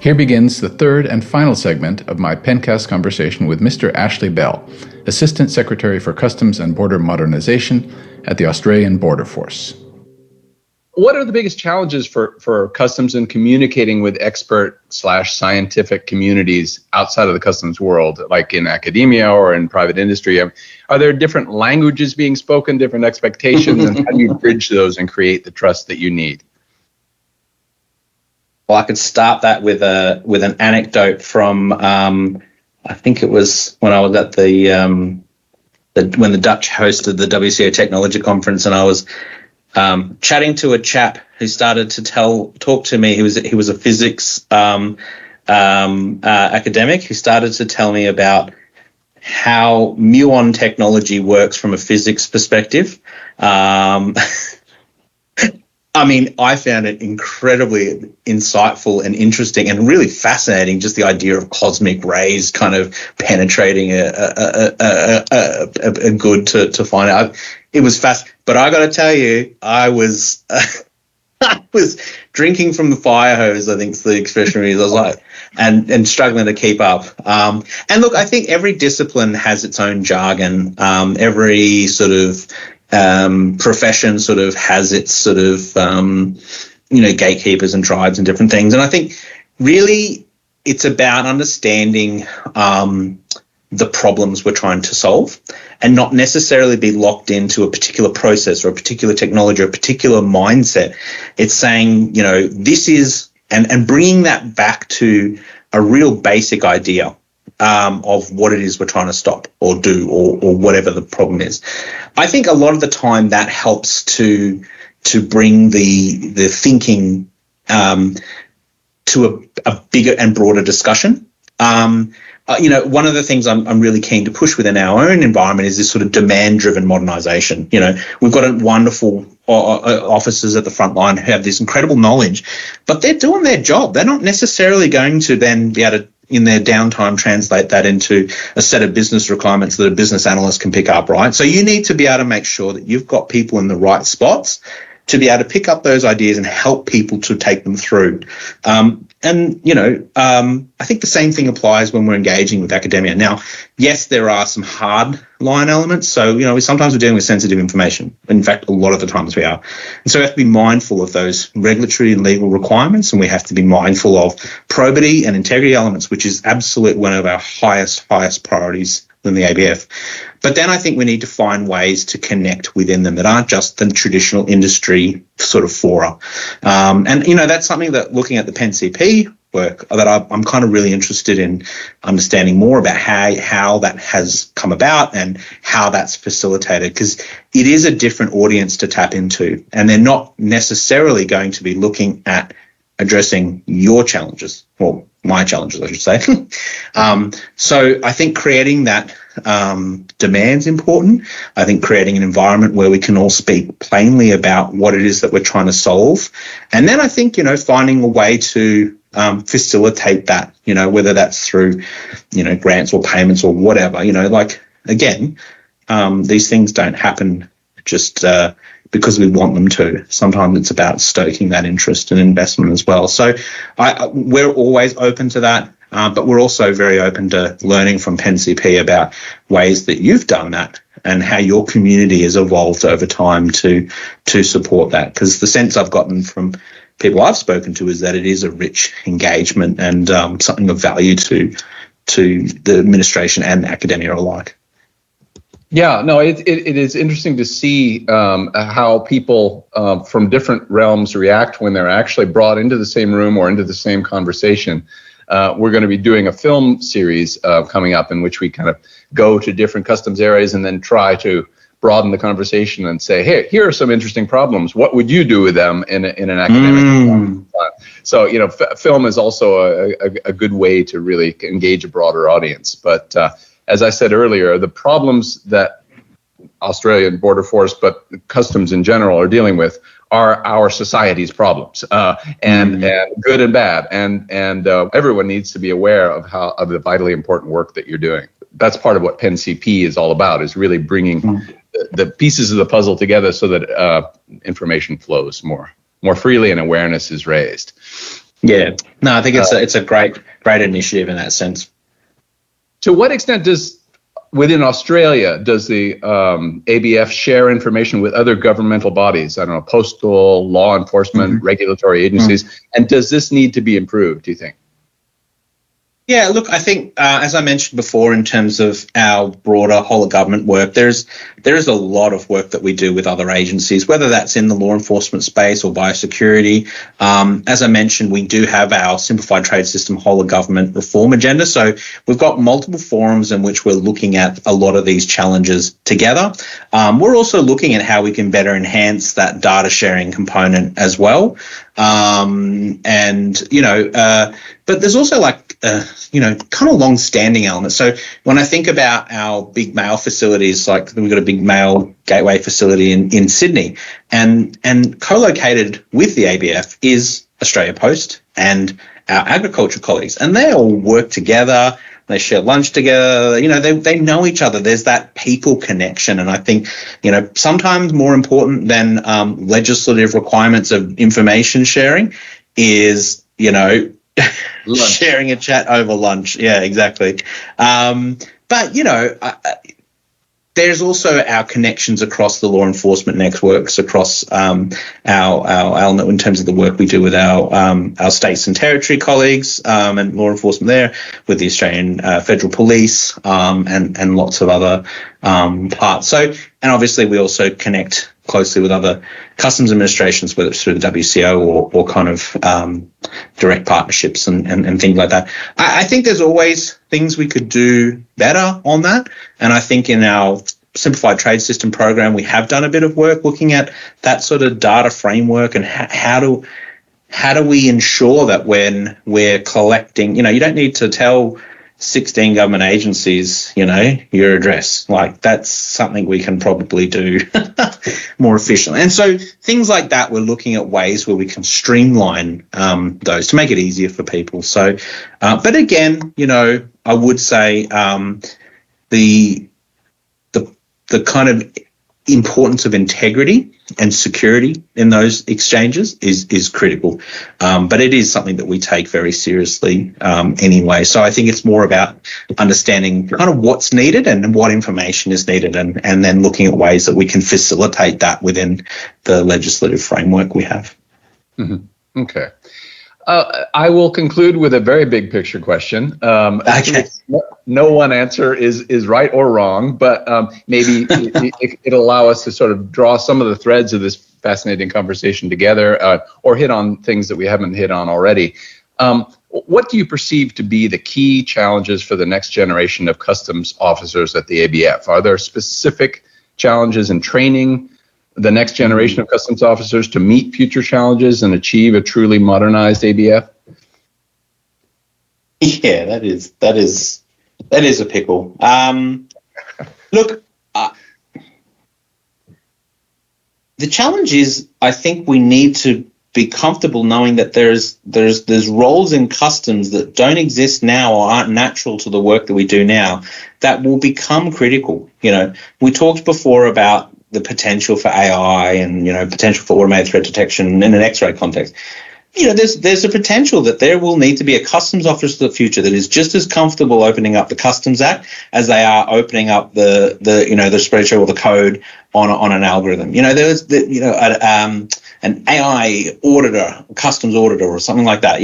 Here begins the third and final segment of my Pencast conversation with Mr. Ashley Bell, Assistant Secretary for Customs and Border Modernization at the Australian Border Force. What are the biggest challenges for customs in communicating with expert/scientific communities outside of the customs world, like in academia or in private industry? Are there different languages being spoken, different expectations, and how do you bridge those and create the trust that you need? Well, I could start that with an anecdote from I think it was when I was at when the Dutch hosted the WCO Technology Conference, and I was chatting to a chap who started to talk to me. He was a physics academic who started to tell me about how muon technology works from a physics perspective. I mean, I found it incredibly insightful and interesting and really fascinating, just the idea of cosmic rays kind of penetrating a good to find out. It was fast, but I got to tell you, I was I was drinking from the fire hose, I think is the expression we use. I was like, and struggling to keep up. And look, I think every discipline has its own jargon. Every sort of profession sort of has its sort of, gatekeepers and tribes and different things. And I think really it's about understanding the problems we're trying to solve and not necessarily be locked into a particular process or a particular technology or a particular mindset. It's saying, this is, and bringing that back to a real basic idea of what it is we're trying to stop or do or whatever the problem is. I think a lot of the time that helps to bring the thinking to a bigger and broader discussion. One of the things I'm really keen to push within our own environment is this sort of demand-driven modernisation. We've got wonderful officers at the front line who have this incredible knowledge, but they're doing their job. They're not necessarily going to then be able to, in their downtime, translate that into a set of business requirements that a business analyst can pick up, right? So you need to be able to make sure that you've got people in the right spots to be able to pick up those ideas and help people to take them through. I think the same thing applies when we're engaging with academia. Now, yes, there are some hard line elements. So, sometimes we're dealing with sensitive information. In fact, a lot of the times we are. And so we have to be mindful of those regulatory and legal requirements, and we have to be mindful of probity and integrity elements, which is absolutely one of our highest priorities than the ABF. But then I think we need to find ways to connect within them that aren't just the traditional industry sort of fora. That's something that, looking at the PenCP work, that I'm kind of really interested in understanding more about how that has come about and how that's facilitated, because it is a different audience to tap into, and they're not necessarily going to be looking at addressing your challenges, or my challenges, I should say. So I think creating that demand's important. I think creating an environment where we can all speak plainly about what it is that we're trying to solve. And then I think, finding a way to facilitate that, whether that's through, grants or payments or whatever, again, these things don't happen just because we want them to. Sometimes it's about stoking that interest and investment as well. So we're always open to that, but we're also very open to learning from PenCP about ways that you've done that and how your community has evolved over time to support that. Because the sense I've gotten from people I've spoken to is that it is a rich engagement and something of value to the administration and academia alike. Yeah, no, it is interesting to see how people from different realms react when they're actually brought into the same room or into the same conversation. We're going to be doing a film series coming up in which we kind of go to different customs areas and then try to broaden the conversation and say, hey, here are some interesting problems. What would you do with them in an academic? So, film is also a good way to really engage a broader audience. But as I said earlier, the problems that Australian Border Force, but customs in general, are dealing with are our society's problems, and good and bad, and everyone needs to be aware of the vitally important work that you're doing. That's part of what PenCP is all about, is really bringing the pieces of the puzzle together so that information flows more freely and awareness is raised. Yeah. No, I think it's a great initiative in that sense. To what extent within Australia, does the ABF share information with other governmental bodies? I don't know, postal, law enforcement, regulatory agencies. And does this need to be improved, do you think? Yeah, look, I think, as I mentioned before, in terms of our broader whole of government work, there is a lot of work that we do with other agencies, whether that's in the law enforcement space or biosecurity. As I mentioned, we do have our simplified trade system whole of government reform agenda. So we've got multiple forums in which we're looking at a lot of these challenges together. We're also looking at how we can better enhance that data sharing component as well. But there's also kind of long-standing elements. So when I think about our big mail facilities, like we've got a big mail gateway facility in Sydney, and co-located with the ABF is Australia Post and our agriculture colleagues, and they all work together. They share lunch together. They know each other. There's that people connection. And I think, sometimes more important than legislative requirements of information sharing is, sharing a chat over lunch. Yeah, exactly. There's also our connections across the law enforcement networks, across our in terms of the work we do with our states and territory colleagues and law enforcement there, with the Australian Federal Police and lots of other parts. So, and obviously we also connect closely with other customs administrations, whether it's through the WCO or kind of direct partnerships and things like that. I think there's always things we could do better on that. And I think in our simplified trade system program, we have done a bit of work looking at that sort of data framework and how do we ensure that when we're collecting, you don't need to tell 16 government agencies, your address. Like, that's something we can probably do more efficiently. And so things like that, we're looking at ways where we can streamline those to make it easier for people. So, but again, I would say the kind of importance of integrity and security in those exchanges is critical. But it is something that we take very seriously anyway. So I think it's more about understanding kind of what's needed and what information is needed, and then looking at ways that we can facilitate that within the legislative framework we have. Mm-hmm. Okay. I will conclude with a very big picture question. Okay. No one answer is right or wrong, but maybe it'll allow us to sort of draw some of the threads of this fascinating conversation together, or hit on things that we haven't hit on already. What do you perceive to be the key challenges for the next generation of customs officers at the ABF? Are there specific challenges in training the next generation of customs officers to meet future challenges and achieve a truly modernized ABF? Yeah, that is a pickle. Look, the challenge is, I think we need to be comfortable knowing that there's roles in customs that don't exist now or aren't natural to the work that we do now that will become critical. We talked before about the potential for AI and, potential for automated threat detection in an X-ray context. There's a potential that there will need to be a customs officer of the future that is just as comfortable opening up the Customs Act as they are opening up the spreadsheet or the code on an algorithm. There's an AI auditor, customs auditor, or something like that.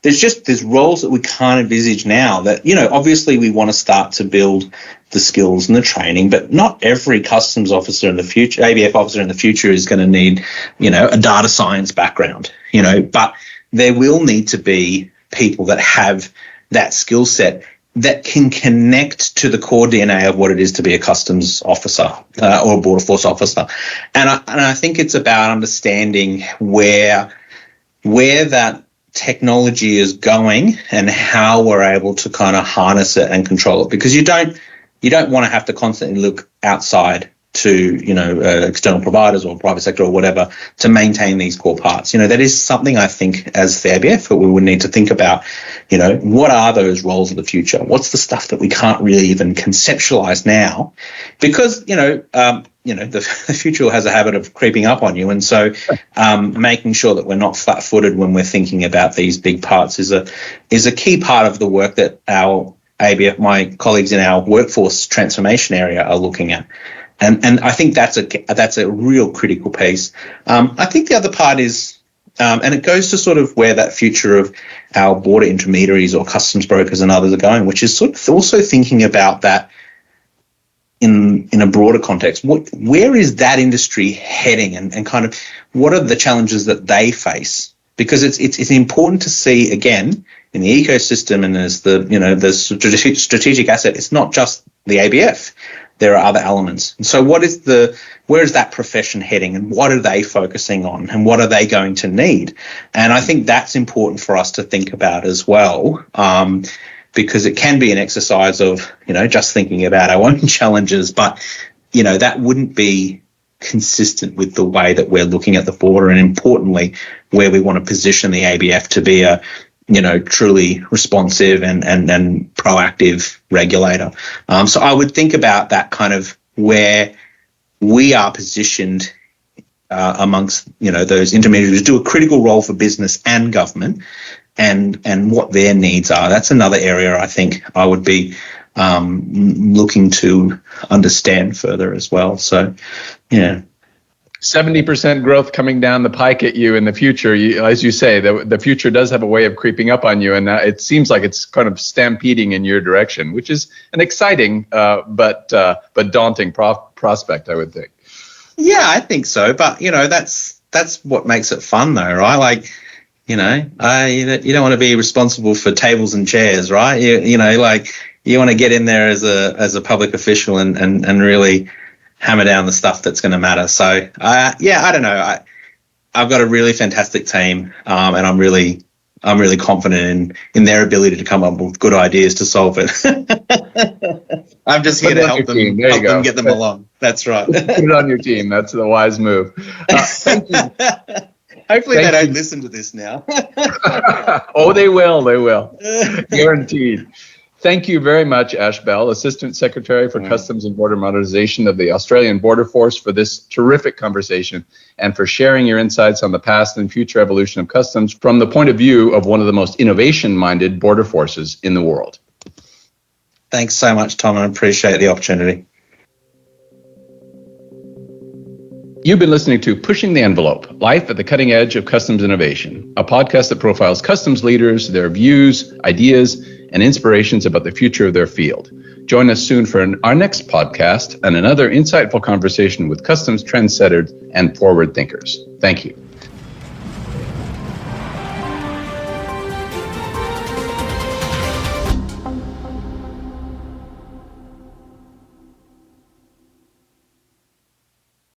There's roles that we can't envisage now that, obviously we want to start to build the skills and the training, but not every customs officer in the future, ABF officer in the future, is going to need, a data science background, but there will need to be people that have that skill set that can connect to the core DNA of what it is to be a customs officer or a border force officer. And I think it's about understanding where that technology is going and how we're able to kind of harness it and control it, because you don't want to have to constantly look outside to, external providers or private sector or whatever to maintain these core parts. That is something I think as the ABF that we would need to think about, what are those roles of the future? What's the stuff that we can't really even conceptualize now? Because, the future has a habit of creeping up on you. And so making sure that we're not flat-footed when we're thinking about these big parts is a key part of the work that our ABF, my colleagues in our workforce transformation area are looking at. And I think that's a real critical piece. I think the other part is, and it goes to sort of where that future of our border intermediaries or customs brokers and others are going, which is sort of also thinking about that in a broader context. Where is that industry heading, and kind of what are the challenges that they face? Because it's important to see, again, in the ecosystem and as the strategic asset, it's not just the ABF. There are other elements. And so where is that profession heading, and what are they focusing on, and what are they going to need? And I think that's important for us to think about as well, because it can be an exercise of, just thinking about our own challenges, but, that wouldn't be consistent with the way that we're looking at the border, and importantly, where we want to position the ABF to be a truly responsive and proactive regulator. So I would think about that kind of where we are positioned amongst, those intermediaries who do a critical role for business and government, and what their needs are. That's another area I think I would be looking to understand further as well. So, 70% growth coming down the pike at you in the future. As you say, the future does have a way of creeping up on you, and it seems like it's kind of stampeding in your direction, which is an exciting but daunting prospect, I would think. Yeah, I think so. But that's what makes it fun, though, right? Like, you don't want to be responsible for tables and chairs, right? You want to get in there as a public official and really hammer down the stuff that's going to matter. So, I don't know. I've got a really fantastic team, and I'm really confident in their ability to come up with good ideas to solve it. I'm just here to help them get them along. That's right. Put it on your team. That's the wise move. Thank you. Hopefully they don't listen to this now. Oh, they will. They will. Guaranteed. Thank you very much, Ash Bell, Assistant Secretary for Customs and Border Modernization of the Australian Border Force, for this terrific conversation and for sharing your insights on the past and future evolution of customs from the point of view of one of the most innovation-minded border forces in the world. Thanks so much, Tom. I appreciate the opportunity. You've been listening to Pushing the Envelope, Life at the Cutting Edge of Customs Innovation, a podcast that profiles customs leaders, their views, ideas, and inspirations about the future of their field. Join us soon for our next podcast and another insightful conversation with customs trendsetters and forward thinkers. Thank you.